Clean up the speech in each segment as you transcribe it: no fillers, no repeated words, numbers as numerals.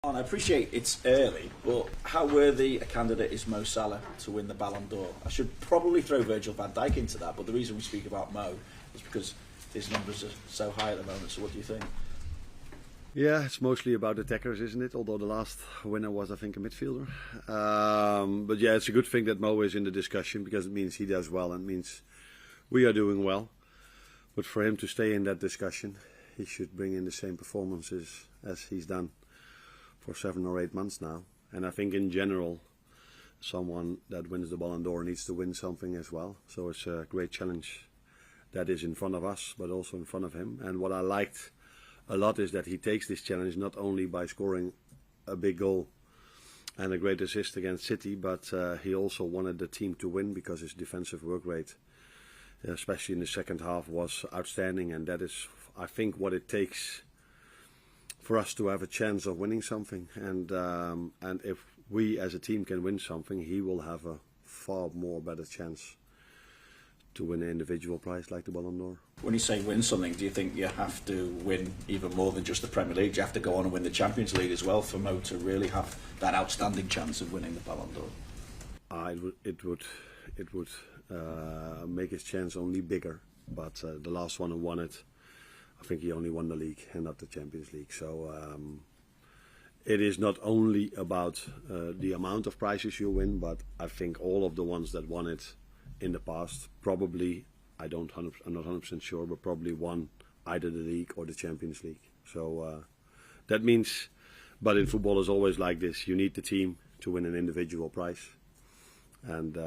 I appreciate it's early, but how worthy a candidate is Mo Salah to win the Ballon d'Or? I should probably throw Virgil van Dijk into that, but the reason we speak about Mo is because his numbers are so high at the moment. So what do you think? Yeah, it's mostly about attackers, isn't it? Although the last winner was, I think, a midfielder. But yeah, it's a good thing that Mo is in the discussion because it means he does well and means we are doing well. But for him to stay in that discussion, he should bring in the same performances as he's done for 7 or 8 months now. And I think in general, someone that wins the Ballon d'Or needs to win something as well. So it's a great challenge that is in front of us, but also in front of him. And what I liked a lot is that he takes this challenge not only by scoring a big goal and a great assist against City, but he also wanted the team to win because his defensive work rate, especially in the second half, was outstanding. And that is, I think, what it takes for us to have a chance of winning something. And if we as a team can win something, he will have a far more better chance to win an individual prize like the Ballon d'Or. When you say win something, do you think you have to win even more than just the Premier League? Do you have to go on and win the Champions League as well for Mo to really have that outstanding chance of winning the Ballon d'Or? It would make his chance only bigger. But the last one who won it, I think he only won the league and not the Champions League. So it is not only about the amount of prizes you win, but I think all of the ones that won it in the past, probably, I'm not 100% sure, but probably won either the league or the Champions League. So that means, but in football it's always like this, you need the team to win an individual prize. And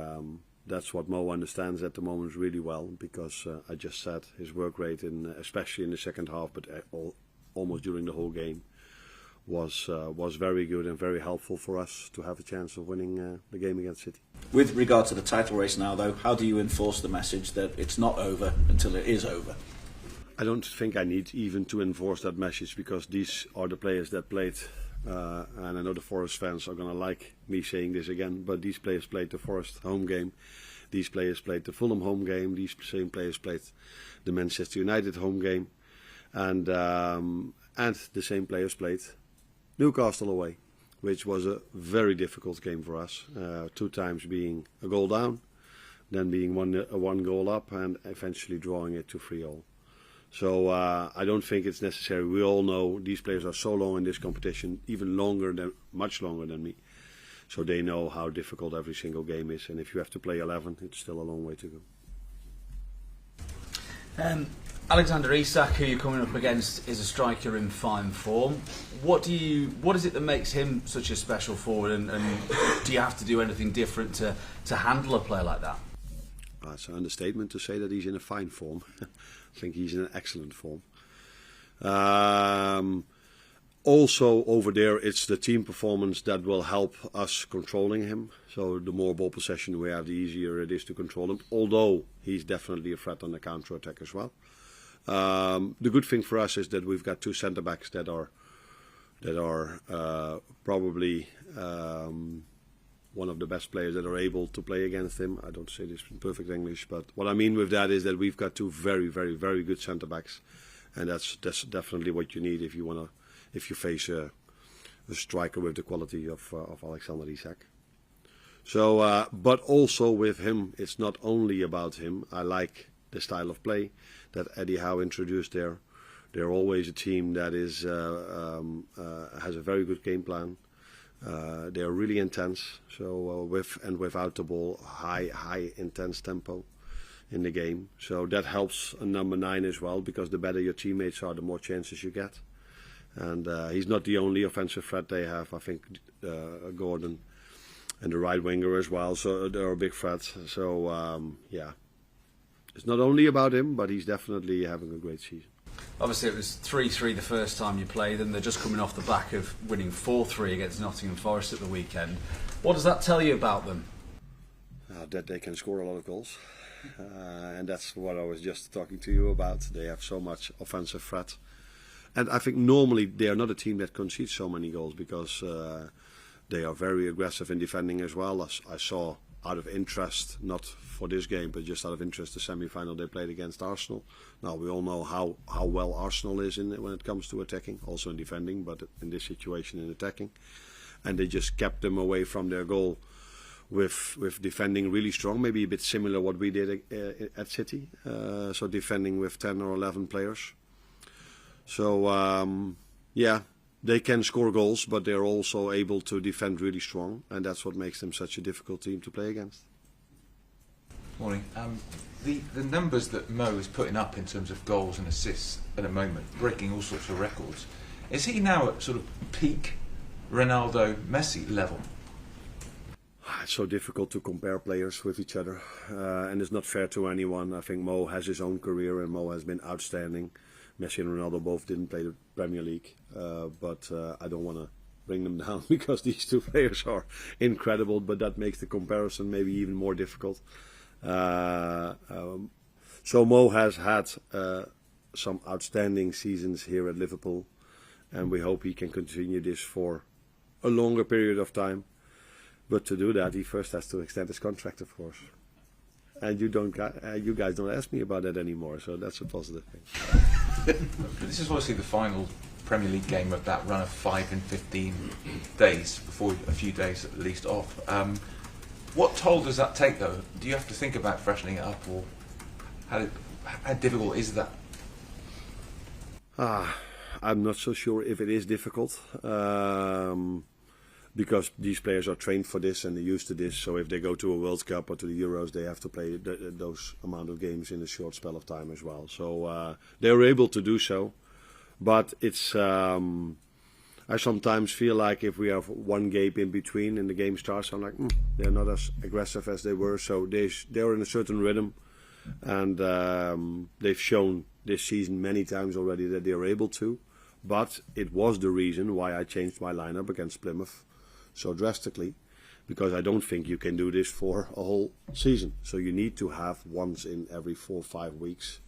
that's what Mo understands at the moment really well, because I just said his work rate, especially in the second half, but almost during the whole game, was very good and very helpful for us to have a chance of winning the game against City. With regard to the title race now, though, how do you enforce the message that it's not over until it is over? I don't think I need even to enforce that message, because these are the players that played, and I know the Forest fans are going to like me saying this again, but these players played the Forest home game, these players played the Fulham home game, these same players played the Manchester United home game, and the same players played Newcastle away, which was a very difficult game for us. 2 times being a goal down, then being one goal up, and eventually drawing it to 3-3. So I don't think it's necessary. We all know these players are so long in this competition, even much longer than me. So they know how difficult every single game is, and if you have to play 11, it's still a long way to go. Alexander Isak, who you're coming up against, is a striker in fine form. What is it that makes him such a special forward, and do you have to do anything different to handle a player like that? It's an understatement to say that he's in a fine form. I think he's in an excellent form. Also over there, it's the team performance that will help us controlling him. So the more ball possession we have, the easier it is to control him, although he's definitely a threat on the counter-attack as well. The good thing for us is that we've got 2 centre-backs that are probably one of the best players that are able to play against him. I don't say this in perfect English, but what I mean with that is that we've got 2 very, very, very good centre-backs, and that's definitely what you need if you face a striker with the quality of Alexander Isak. So, but also with him, it's not only about him. I like the style of play that Eddie Howe introduced there. They're always a team that is has a very good game plan. They are really intense. So with and without the ball, high intense tempo in the game. So that helps a number 9 as well, because the better your teammates are, the more chances you get. And he's not the only offensive threat they have. I think Gordon and the right winger as well. So they're a big threat. So yeah. It's not only about him, but he's definitely having a great season. Obviously, it was 3-3 the first time you played, and they're just coming off the back of winning 4-3 against Nottingham Forest at the weekend. What does that tell you about them? That they can score a lot of goals. And that's what I was just talking to you about. They have so much offensive threat. And I think normally they are not a team that concedes so many goals, because they are very aggressive in defending as well. I saw out of interest, not for this game, but just out of interest, the semi-final they played against Arsenal. Now we all know how well Arsenal is in it when it comes to attacking, also in defending, but in this situation in attacking, and they just kept them away from their goal with defending really strong, maybe a bit similar what we did at City, so defending with 10 or 11 players. So yeah, they can score goals, but they're also able to defend really strong, and that's what makes them such a difficult team to play against. Morning. The numbers that Mo is putting up in terms of goals and assists at the moment, breaking all sorts of records, is he now at sort of peak Ronaldo, Messi level? It's so difficult to compare players with each other, and it's not fair to anyone. I think Mo has his own career, and Mo has been outstanding. Messi and Ronaldo both didn't play the Premier League, but I don't want to bring them down because these two players are incredible, but that makes the comparison maybe even more difficult. So Mo has had some outstanding seasons here at Liverpool, and we hope he can continue this for a longer period of time. But to do that, he first has to extend his contract, of course. And you guys don't ask me about that anymore, so that's a positive thing. This is obviously the final Premier League game of that run of 5 in 15 days, before a few days at least off. What toll does that take, though? Do you have to think about freshening it up, or how difficult is that? I'm not so sure if it is difficult. Because these players are trained for this and they're used to this. So if they go to a World Cup or to the Euros, they have to play those amount of games in a short spell of time as well. So they're able to do so. But it's I sometimes feel like if we have one gap in between and the game starts, I'm like, they're not as aggressive as they were. So they're in a certain rhythm. And they've shown this season many times already that they're able to. But it was the reason why I changed my lineup against Plymouth so drastically, because I don't think you can do this for a whole season. So you need to have once in every 4 or 5 weeks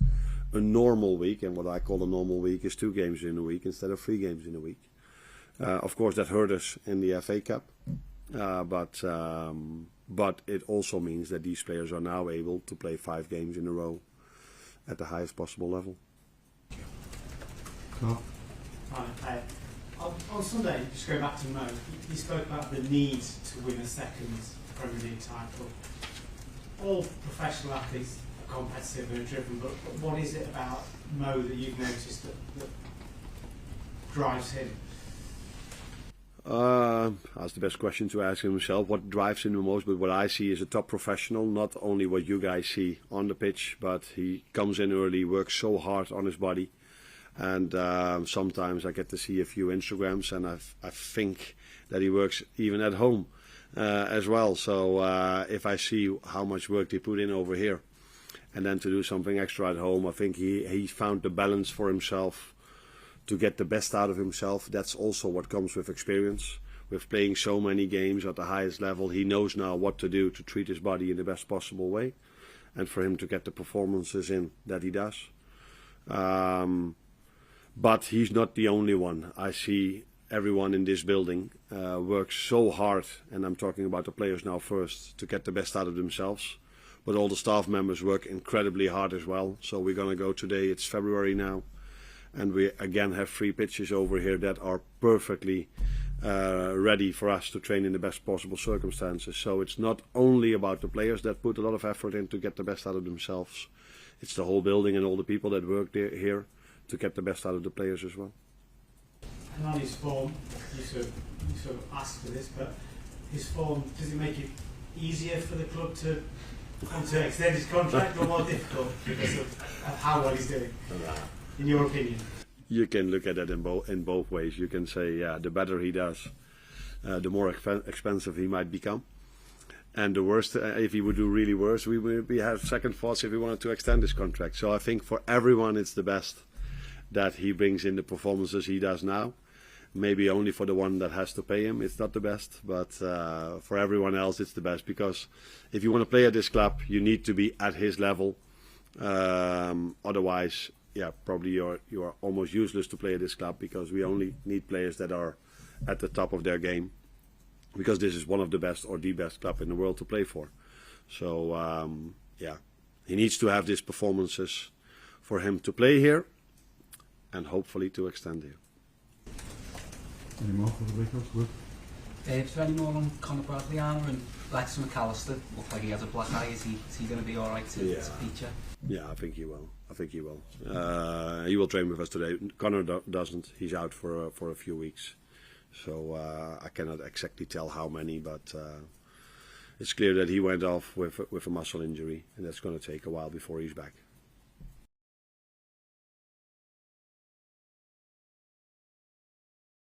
a normal week, and what I call a normal week is 2 games in a week instead of 3 games in a week. Of course that hurt us in the FA Cup, but it also means that these players are now able to play 5 games in a row at the highest possible level. Cool. Right, on Sunday, just going back to Mo, you spoke about the need to win a second Premier League title. All professional athletes are competitive and driven, but what is it about Mo that you've noticed that drives him? That's the best question to ask himself. What drives him the most? But what I see is a top professional, not only what you guys see on the pitch, but he comes in early, works so hard on his body. And sometimes I get to see a few Instagrams, and I think that he works even at home as well. So if I see how much work they put in over here, and then to do something extra at home, I think he found the balance for himself to get the best out of himself. That's also what comes with experience. With playing so many games at the highest level, he knows now what to do to treat his body in the best possible way, and for him to get the performances in that he does. But he's not the only one. I see everyone in this building works so hard, and I'm talking about the players now first, to get the best out of themselves. But all the staff members work incredibly hard as well. So we're going to go today, it's February now, and we again have 3 pitches over here that are perfectly ready for us to train in the best possible circumstances. So it's not only about the players that put a lot of effort in to get the best out of themselves. It's the whole building and all the people that work here to get the best out of the players as well. And on his form, you sort of asked for this, but his form, does it make it easier for the club to extend his contract, or more difficult because of how well he's doing, in your opinion? You can look at it in both ways. You can say, yeah, the better he does, the more expensive he might become. And the worst, if he would do really worse, we have second thoughts if we wanted to extend his contract. So I think for everyone it's the best that he brings in the performances he does now. Maybe only for the one that has to pay him, it's not the best. But for everyone else, it's the best. Because if you want to play at this club, you need to be at his level. Otherwise, yeah, probably you are almost useless to play at this club, because we only need players that are at the top of their game. Because this is one of the best or the best club in the world to play for. So yeah, he needs to have these performances for him to play here, and hopefully to extend here. Any more for the week off? Is there any more on Conor Bradley, Arne, and Lex Mac Allister? Looked like he has a black eye. Is he going to be all right to feature? Yeah, I think he will. He will train with us today. Conor doesn't. He's out for a few weeks, so I cannot exactly tell how many, but it's clear that he went off with a muscle injury, and that's going to take a while before he's back.